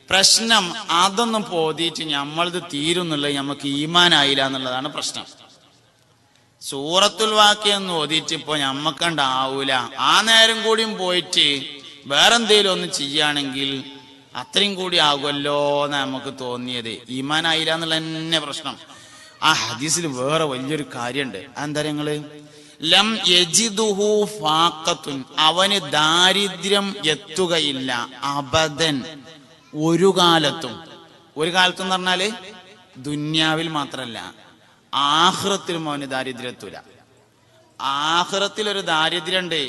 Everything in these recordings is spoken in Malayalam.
പ്രശ്നം അതൊന്നും പോതിയിട്ട് നമ്മളത് തീരുന്നുള്ളത് നമുക്ക് ഈമാനായില്ല എന്നുള്ളതാണ് പ്രശ്നം. സൂറത്തുൽ വാഖിയൊന്നും ഓതിയിട്ട് ഇപ്പൊ ഞമ്മക്കണ്ടാവൂല, ആ നേരം കൂടിയും പോയിട്ട് വേറെന്തേലും ഒന്ന് ചെയ്യുകയാണെങ്കിൽ അത്രയും കൂടി ആകുമല്ലോ എന്ന് നമുക്ക് തോന്നിയത്. ഈമാനായില്ല എന്നുള്ള തന്നെ പ്രശ്നം. ആ ഹദീസിൽ വേറെ വലിയൊരു കാര്യമുണ്ട്. അതെന്താ നിങ്ങള്, ലം യജിദുഹു ഫാഖത്തുൻ, അവന് ദാരിദ്ര്യം എത്തുകയില്ല, അബദൻ, ഒരു കാലത്തും. ഒരു കാലത്തും എന്ന് പറഞ്ഞാല് ദുന്യാവിൽ മാത്രല്ല, ആഖിറത്തിലും അവന് ദാരിദ്ര്യം എത്തൂല. ആഖിറത്തിൽ ഒരു ദാരിദ്ര്യം ഉണ്ട്.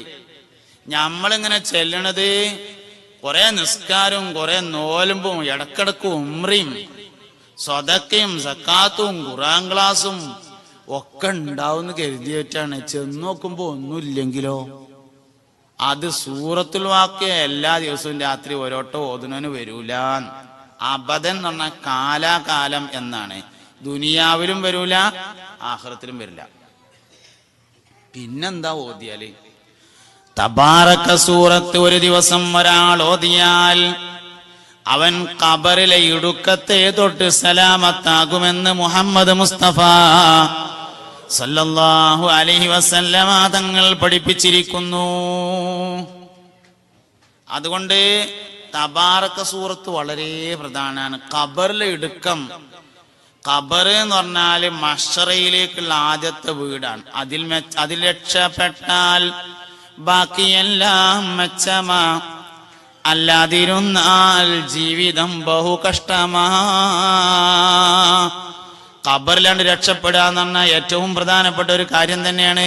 നമ്മളിങ്ങനെ ചെല്ലണത് കുറെ നിസ്കാരവും കുറെ നോലുമ്പും ഇടക്കിടക്കും ഉംറയും സ്വതക്കയും സക്കാത്തും ഖുർആൻ ക്ലാസും ഒക്കെ ഉണ്ടാവുമെന്ന് കരുതിയിട്ടാണ്. ചെന്ന് നോക്കുമ്പോ ഒന്നുമില്ലെങ്കിലോ, അത് സൂറത്തുൽ വാഖിയ എല്ലാ ദിവസവും രാത്രി ഓരോട്ടോ ഓതുനവന് വരൂല. അബദൻ എന്ന് പറഞ്ഞാൽ കാലാകാലം എന്നാണ്. ദുനിയാവിലും വരൂല, ആഖിറത്തിലും വരില്ല. പിന്നെന്താ ഓതിയാല്? തബാറക സൂറത്ത് ഒരു ദിവസം ഒരാൾ ഓതിയാൽ അവൻ ഖബറിലെ ഇടുക്കത്തെ തൊട്ട് സലാമത്താകുമെന്ന് മുഹമ്മദ് മുസ്തഫ സല്ലല്ലാഹു അലൈഹി വസല്ലമ തങ്ങൾ പഠിപ്പിച്ചിരിക്കുന്നു. അതുകൊണ്ട് തബാറക സൂറത്ത് വളരെ പ്രധാനമാണ്. ഖബറിലെ ഇടുക്കം, ഖബർ എന്ന് പറഞ്ഞാല് മഹ്ശറയിലേക്കുള്ള ആദ്യത്തെ വീടാണ്. അതിൽ രക്ഷപ്പെട്ടാൽ ബാക്കിയെല്ലാം മെച്ചമാ, അല്ലാതിരുന്നാൽ ജീവിതം ബഹു കഷ്ടമാ. ഖബറിലാണ്ട് രക്ഷപ്പെടുക എന്ന് പറഞ്ഞാൽ ഏറ്റവും പ്രധാനപ്പെട്ട ഒരു കാര്യം തന്നെയാണ്.